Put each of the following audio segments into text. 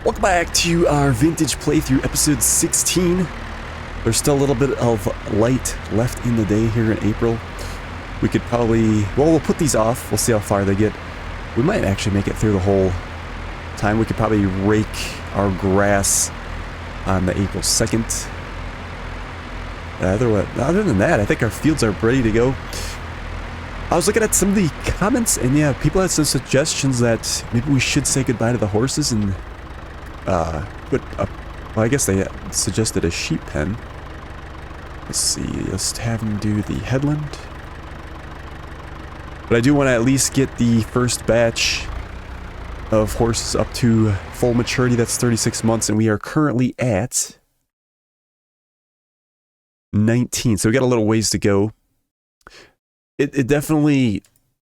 Welcome back to our vintage playthrough, episode 16. There's still a little bit of light left in the day here in April. We could probably, well, we'll put these off. We'll see how far they get. We might actually make it through the whole time. We could probably rake our grass on the April 2nd. Other than that, I think our fields are ready to go. I was looking at some of the comments, and yeah, people had some suggestions that maybe we should say goodbye to the horses and put up, well, I guess they suggested a sheep pen. Let's see, let's have them do the headland. But I do want to at least get the first batch of horses up to full maturity. That's 36 months, and we are currently at 19. So we got a little ways to go. It definitely,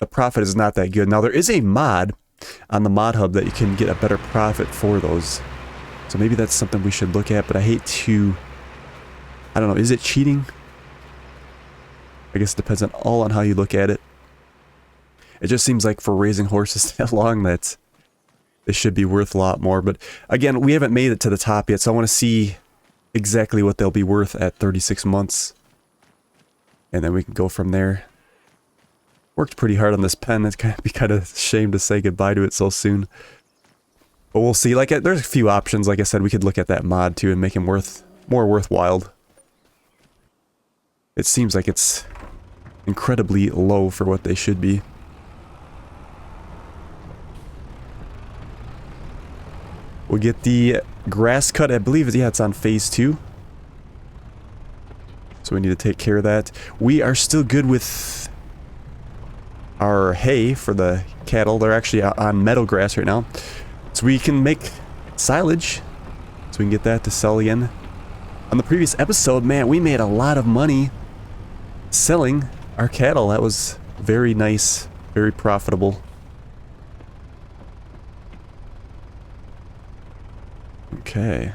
the profit is not that good. Now, there is a mod on the mod hub that you can get a better profit for those. So maybe that's something we should look at, but I hate to, I don't know, is it cheating? I guess it depends on how you look at it. It just seems like for raising horses that long that they should be worth a lot more. But again, we haven't made it to the top yet, so I want to see exactly what they'll be worth at 36 months. And then we can go from there. Worked pretty hard on this pen. It's kind of a shame to say goodbye to it so soon. But we'll see. Like, there's a few options. Like I said, we could look at that mod too and make him more worthwhile. It seems like it's incredibly low for what they should be. We'll get the grass cut. I believe, yeah, it's on phase 2. So we need to take care of that. We are still good with our hay for the cattle. They're actually on meadow grass right now. So we can make silage. So we can get that to sell again. On the previous episode, man, we made a lot of money selling our cattle. That was very nice, very profitable. Okay.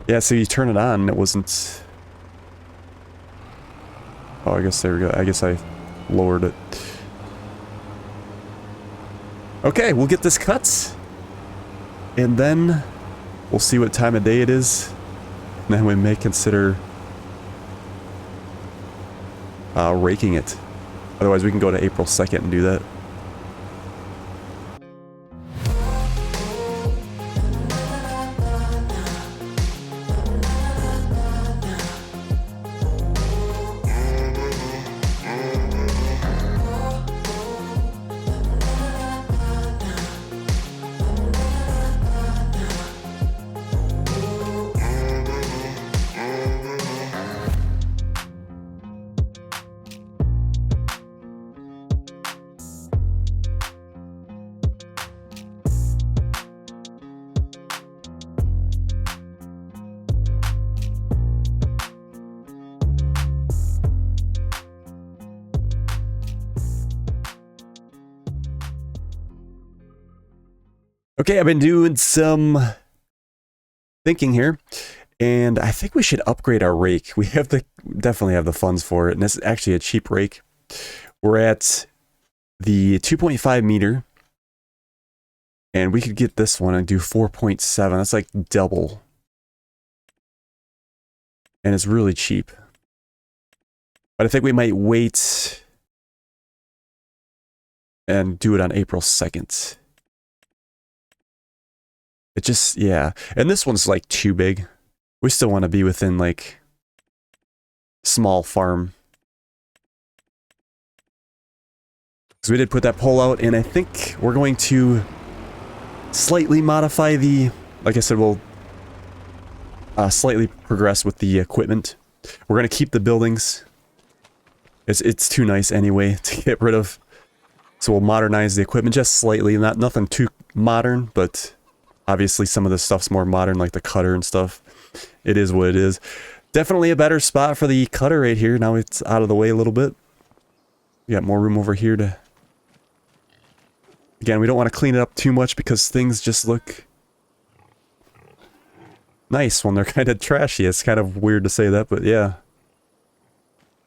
Yeah, so you turn it on and it wasn't... Oh, I guess there we go. I guess I lowered it. Okay, we'll get this cut. And then we'll see what time of day it is. And then we may consider raking it. Otherwise, we can go to April 2nd and do that. Okay, I've been doing some thinking here, and I think we should upgrade our rake. We have definitely have the funds for it, and this is actually a cheap rake. We're at the 2.5 meter, and we could get this one and do 4.7. That's like double, and it's really cheap. But I think we might wait and do it on April 2nd. It just, yeah. And this one's like too big. We still want to be within like small farm. So we did put that pole out, and I think we're going to slightly modify the, like I said, we'll slightly progress with the equipment. We're going to keep the buildings. It's too nice anyway to get rid of. So we'll modernize the equipment just slightly. Nothing too modern, but obviously some of this stuff's more modern, like the cutter and stuff. It is what it is. Definitely a better spot for the cutter right here. Now it's out of the way a little bit. We got more room over here to... Again, we don't want to clean it up too much because things just look nice when they're kind of trashy. It's kind of weird to say that, but yeah.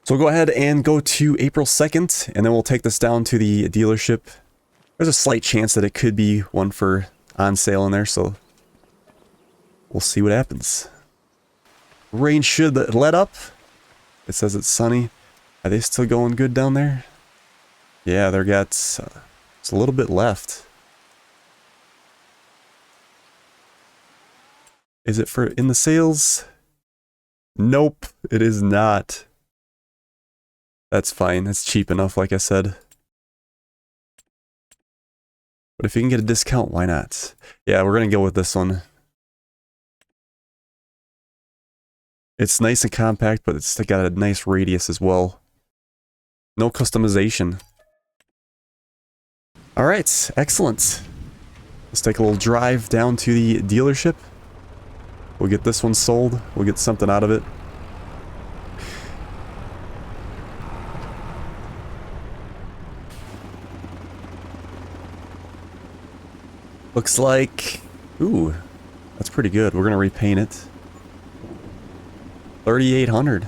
So we'll go ahead and go to April 2nd, and then we'll take this down to the dealership. There's a slight chance that it could be one for on sale in there, so we'll see what happens. Rain should let up. It says it's sunny. Are they still going good down there? Yeah, they've got it's a little bit left. Is it for in the sales? Nope, it is not. That's fine. It's cheap enough, like I said. But if you can get a discount, why not? Yeah, we're going to go with this one. It's nice and compact, but it's got a nice radius as well. No customization. Alright, excellent. Let's take a little drive down to the dealership. We'll get this one sold. We'll get something out of it. Looks like... Ooh, that's pretty good. We're going to repaint it. 3,800.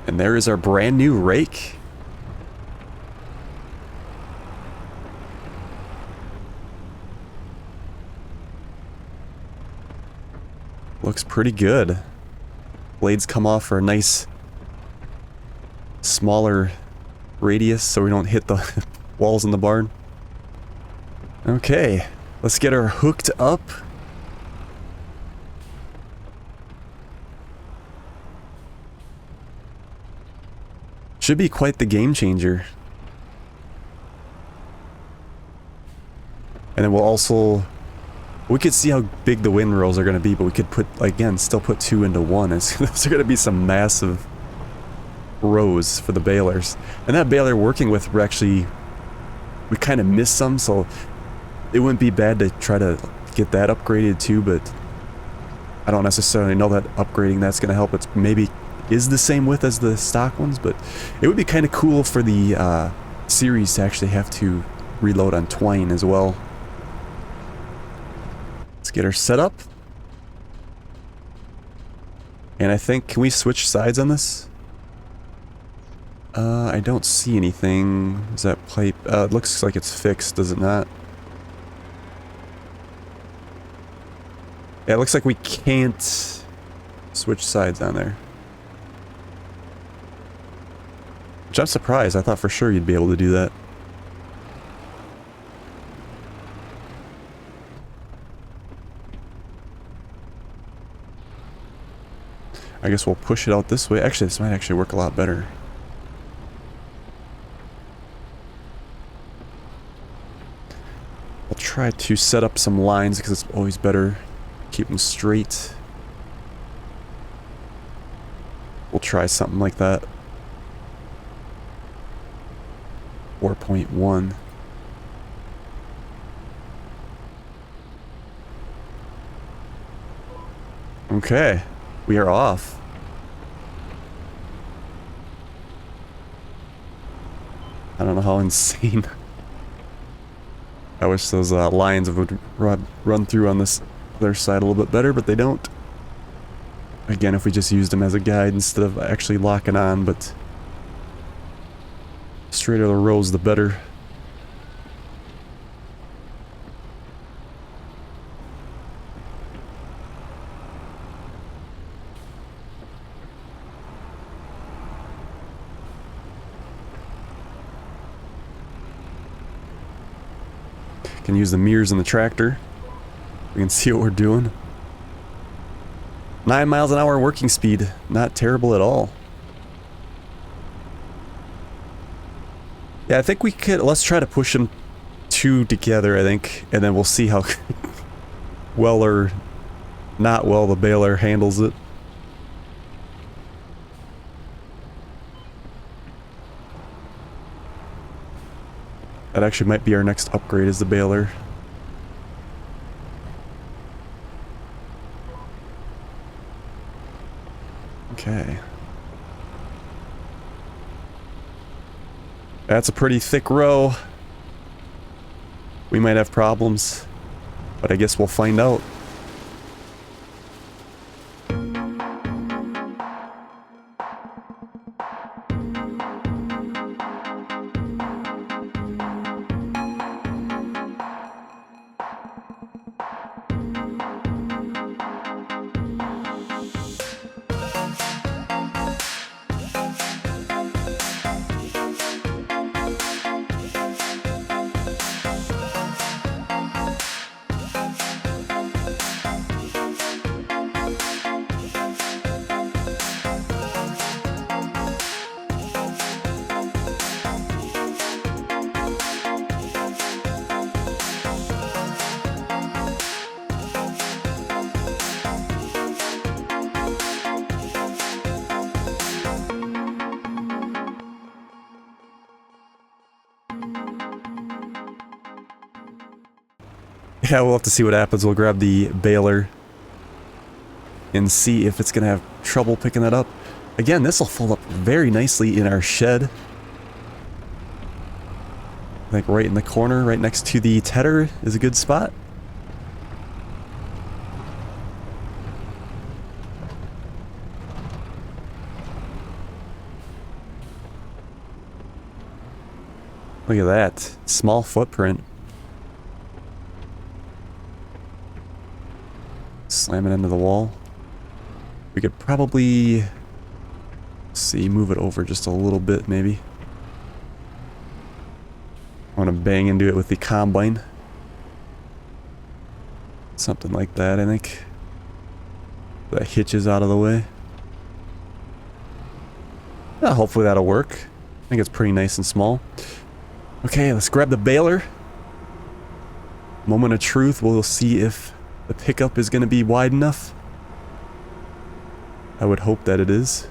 And there is our brand new rake. Looks pretty good. Blades come off for a nice smaller radius so we don't hit the walls in the barn. Okay, let's get her hooked up. Should be quite the game changer. And then we'll also... We could see how big the windrows are going to be, but we could put, again, still put two into one. Those are going to be some massive rows for the balers. And that baler working with, we kind of missed some, so it wouldn't be bad to try to get that upgraded too, but I don't necessarily know that upgrading that's going to help. It's maybe is the same width as the stock ones, but it would be kind of cool for the series to actually have to reload on twine as well. Let's get her set up. And I think, can we switch sides on this? I don't see anything. Is that pipe? It looks like it's fixed, does it not? Yeah, it looks like we can't switch sides on there. Which I'm surprised. I thought for sure you'd be able to do that. I guess we'll push it out this way. Actually, this might actually work a lot better. I'll try to set up some lines because it's always better to keep them straight. We'll try something like that. 4.1. Okay, we are off. I don't know how insane. I wish those lines would run through on this other side a little bit better, but they don't. Again, if we just used them as a guide instead of actually locking on, but straighter the rows, the better. Can use the mirrors in the tractor. We can see what we're doing. 9 miles an hour working speed. Not terrible at all. Yeah, I think we could... Let's try to push them two together, I think. And then we'll see how well or not well the baler handles it. That actually might be our next upgrade, is the baler. Okay. That's a pretty thick row. We might have problems. But I guess we'll find out. Yeah, we'll have to see what happens. We'll grab the baler and see if it's going to have trouble picking that up. Again, this will fold up very nicely in our shed. I think right in the corner, right next to the tedder is a good spot. Look at that. Small footprint. Slam it into the wall. We could probably, see, move it over just a little bit maybe. I want to bang into it with the combine. Something like that, I think. That hitches out of the way. Hopefully that'll work. I think it's pretty nice and small. Okay, let's grab the baler. Moment of truth. We'll see if the pickup is going to be wide enough. I would hope that it is.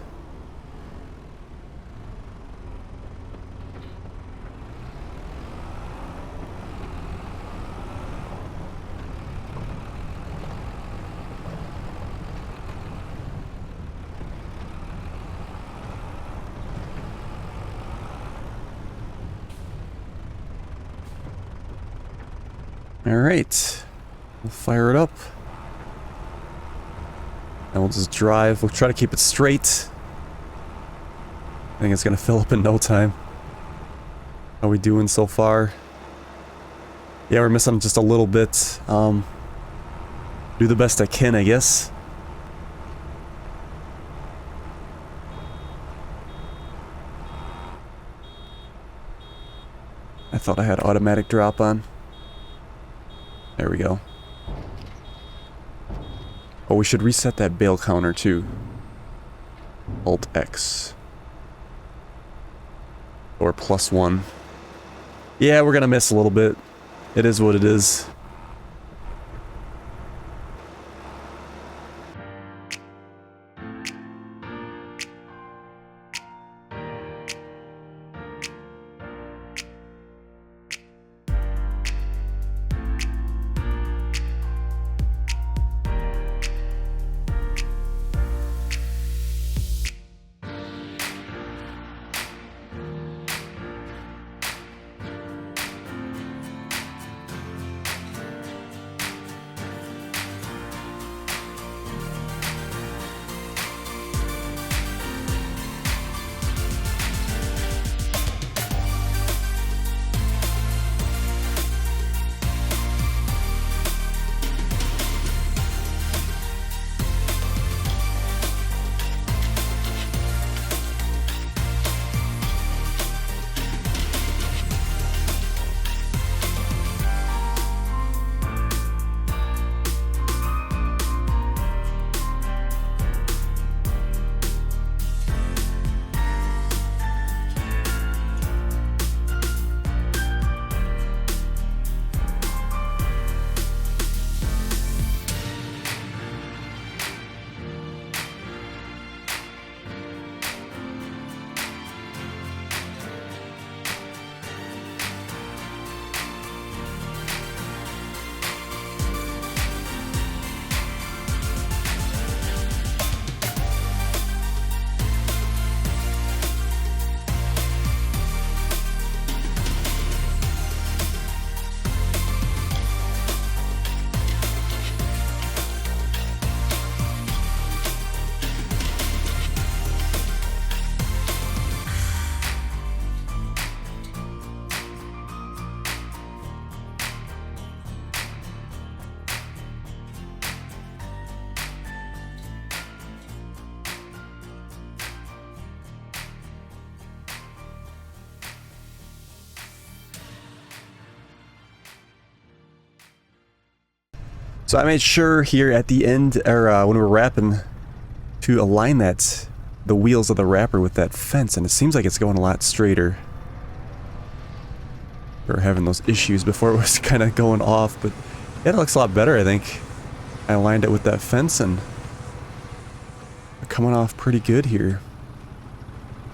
All right. We'll fire it up. And we'll just drive. We'll try to keep it straight. I think it's going to fill up in no time. How are we doing so far? Yeah, we're missing just a little bit. Do the best I can, I guess. I thought I had automatic drop on. There we go. Oh, we should reset that bale counter too. Alt X. Or +1. Yeah, we're gonna miss a little bit. It is what it is. So I made sure here at the end, or when we were wrapping, to align the wheels of the wrapper with that fence, and it seems like it's going a lot straighter. We were having those issues before, it was kind of going off, but yeah, it looks a lot better, I think. I aligned it with that fence, and we're coming off pretty good here.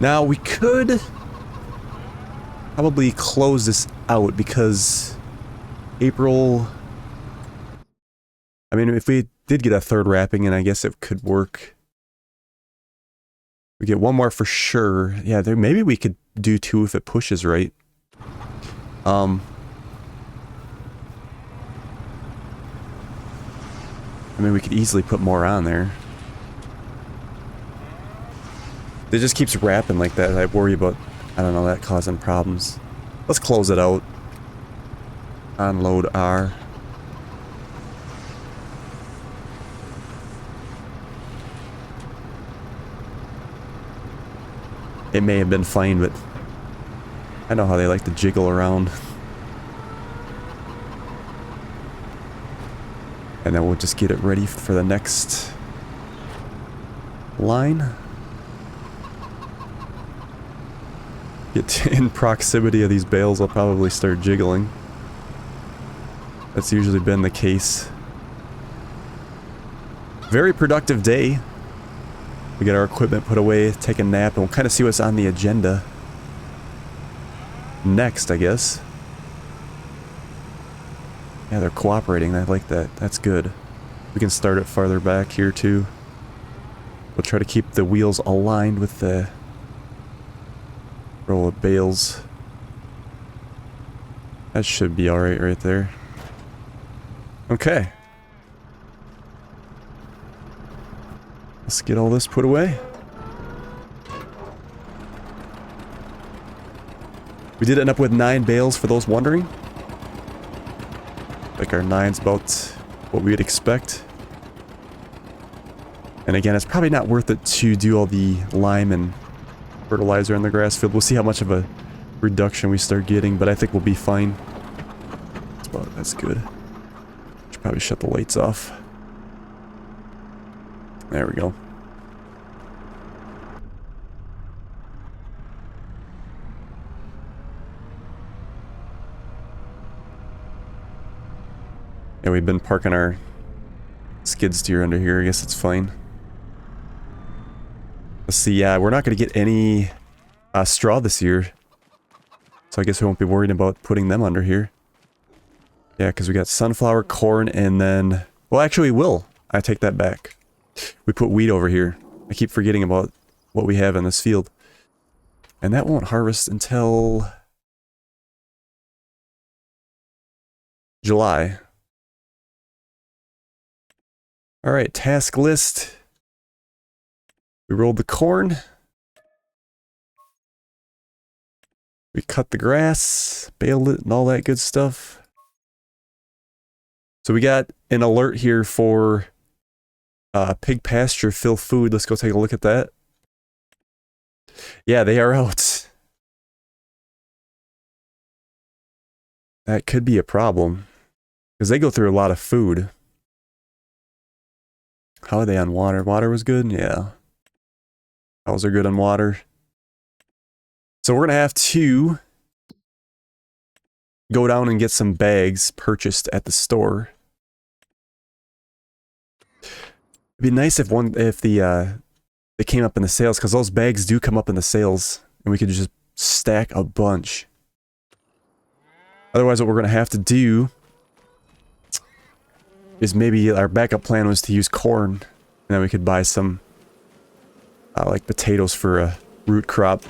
Now, we could probably close this out, because April... I mean, if we did get a third wrapping, and I guess it could work. We get one more for sure. Yeah, there, maybe we could do two if it pushes right. I mean, we could easily put more on there. It just keeps wrapping like that. I worry about, I don't know, that causing problems. Let's close it out. Unload R. It may have been fine, but I know how they like to jiggle around. And then we'll just get it ready for the next line. Get in proximity of these bales, I'll probably start jiggling. That's usually been the case. Very productive day. We get our equipment put away, take a nap, and we'll kind of see what's on the agenda next, I guess. Yeah, they're cooperating. I like that. That's good. We can start it farther back here, too. We'll try to keep the wheels aligned with the row of bales. That should be alright right there. Okay. Let's get all this put away. We did end up with 9 bales for those wondering. Like our 9's about what we would expect. And again, it's probably not worth it to do all the lime and fertilizer in the grass field. We'll see how much of a reduction we start getting, but I think we'll be fine. That's good. Should probably shut the lights off. There we go. Yeah, we've been parking our skid steer under here. I guess it's fine. Let's see. Yeah, we're not going to get any straw this year. So I guess we won't be worried about putting them under here. Yeah, because we got sunflower, corn, and then... Well, actually we will. I take that back. We put wheat over here. I keep forgetting about what we have in this field. And that won't harvest until... July. Alright, task list. We rolled the corn. We cut the grass, baled it, and all that good stuff. So we got an alert here for pig pasture fill food. Let's go take a look at that. Yeah, they are out. That could be a problem, because they go through a lot of food. How are they on water? Water was good? Yeah. Cows are good on water. So we're going to have to go down and get some bags purchased at the store. It'd be nice if they came up in the sales, because those bags do come up in the sales, and we could just stack a bunch. Otherwise, what we're going to have to do is maybe our backup plan was to use corn, and then we could buy some like potatoes for a root crop.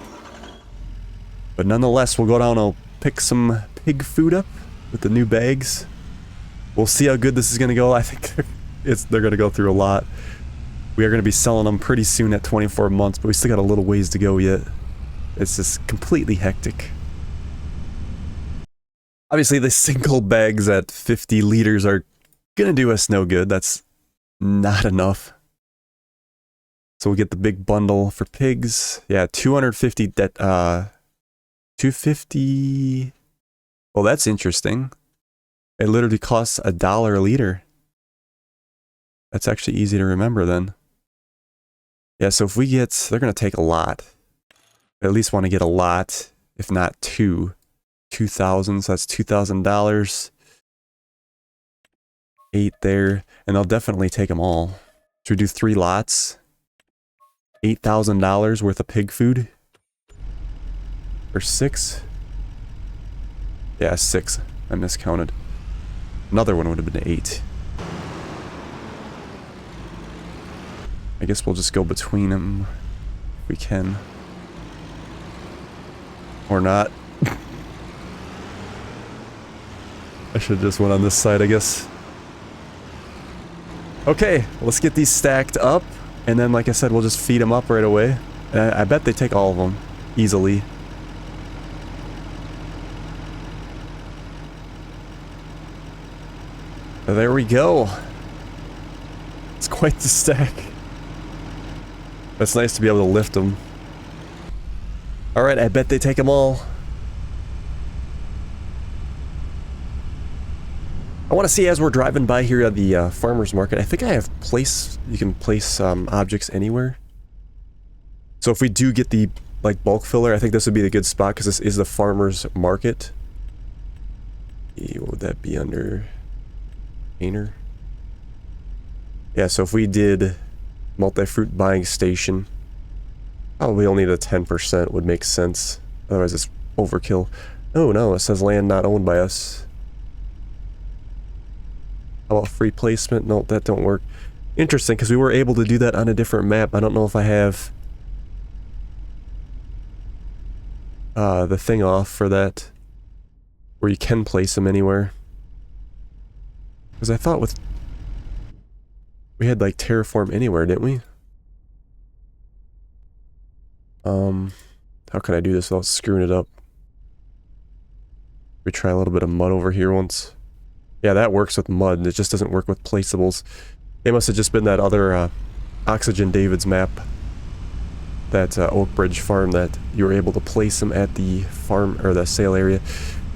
But nonetheless, we'll go down and I'll pick some pig food up with the new bags. We'll see how good this is going to go. I think they're going to go through a lot. We are going to be selling them pretty soon at 24 months, but we still got a little ways to go yet. It's just completely hectic. Obviously, the single bags at 50 liters are going to do us no good. That's not enough. So we'll get the big bundle for pigs. Yeah, 250 that 250. Well, that's interesting. It literally costs $1 a liter. That's actually easy to remember then. Yeah, so if we get... They're going to take a lot. I at least want to get a lot, if not two. 2,000, so that's $2,000. 8 there, and they'll definitely take them all. Should we do 3 lots? $8,000 worth of pig food? Or 6? Yeah, 6. I miscounted. Another one would have been 8. I guess we'll just go between them if we can. Or not. I should have just went on this side, I guess. Okay, let's get these stacked up, and then, like I said, we'll just feed them up right away. I bet they take all of them, easily. There we go. It's quite the stack. It's nice to be able to lift them. Alright, I bet they take them all. I want to see, as we're driving by here at the farmer's market, I think I have you can place objects anywhere. So if we do get the bulk filler, I think this would be the good spot, because this is the farmer's market. What would that be under? Painter? Yeah, so if we did multi-fruit buying station, probably only the 10% would make sense. Otherwise it's overkill. Oh no, it says land not owned by us. How about free placement? No, that don't work. Interesting, because we were able to do that on a different map. I don't know if I have the thing off for that, where you can place them anywhere. Because I thought we had terraform anywhere, didn't we? How can I do this without screwing it up? We try a little bit of mud over here once. Yeah, that works with mud. It just doesn't work with placeables. It must have just been that other Oxygen David's map. That Oak Bridge farm that you were able to place them at the farm, or the sale area.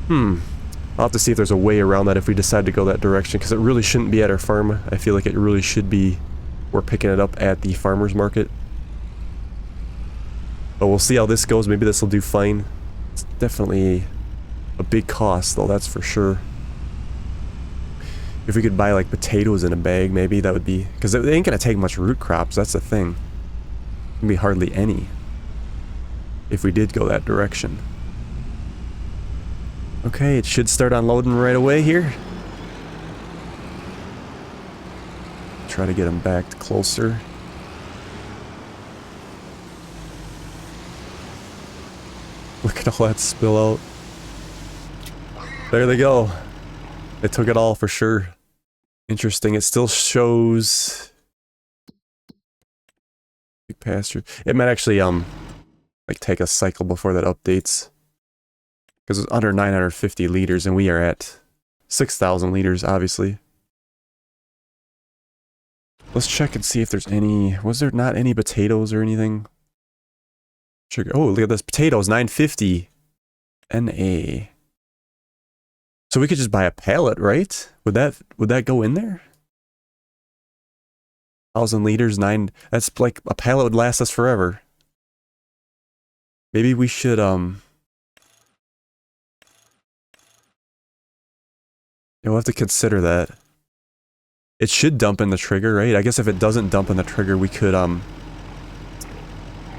I'll have to see if there's a way around that if we decide to go that direction, because it really shouldn't be at our farm. I feel like it really should be, we're picking it up at the farmer's market. But we'll see how this goes. Maybe this will do fine. It's definitely a big cost, though, that's for sure. If we could buy potatoes in a bag, maybe that would be, because they ain't gonna take much root crops, that's the thing. Maybe hardly any, if we did go that direction. Okay, it should start unloading right away here. Try to get them back closer. Look at all that spill out. There they go. They took it all for sure. Interesting. It still shows big pasture. It might actually take a cycle before that updates, because it's under 950 liters and we are at 6,000 liters, obviously. Let's check and see if there's any. Was there not any potatoes or anything? Sugar. Oh, look at this. Potatoes, 950 NA. So we could just buy a pallet, right? Would that go in there? 1,000 liters, 9. That's a pallet would last us forever. Maybe we should we'll have to consider that. It should dump in the trigger, right? I guess if it doesn't dump in the trigger, we could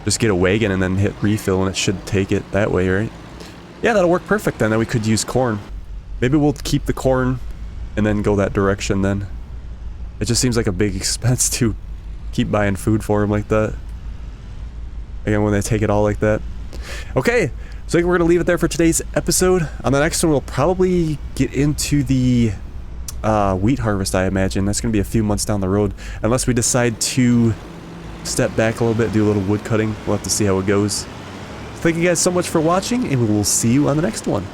just get a wagon and then hit refill, and it should take it that way, right? Yeah, that'll work perfect then. Then we could use corn. Maybe we'll keep the corn and then go that direction then. It just seems like a big expense to keep buying food for them like that. Again, when they take it all like that. Okay, so I think we're going to leave it there for today's episode. On the next one, we'll probably get into the wheat harvest, I imagine. That's going to be a few months down the road. Unless we decide to step back a little bit, do a little wood cutting. We'll have to see how it goes. Thank you guys so much for watching, and we will see you on the next one.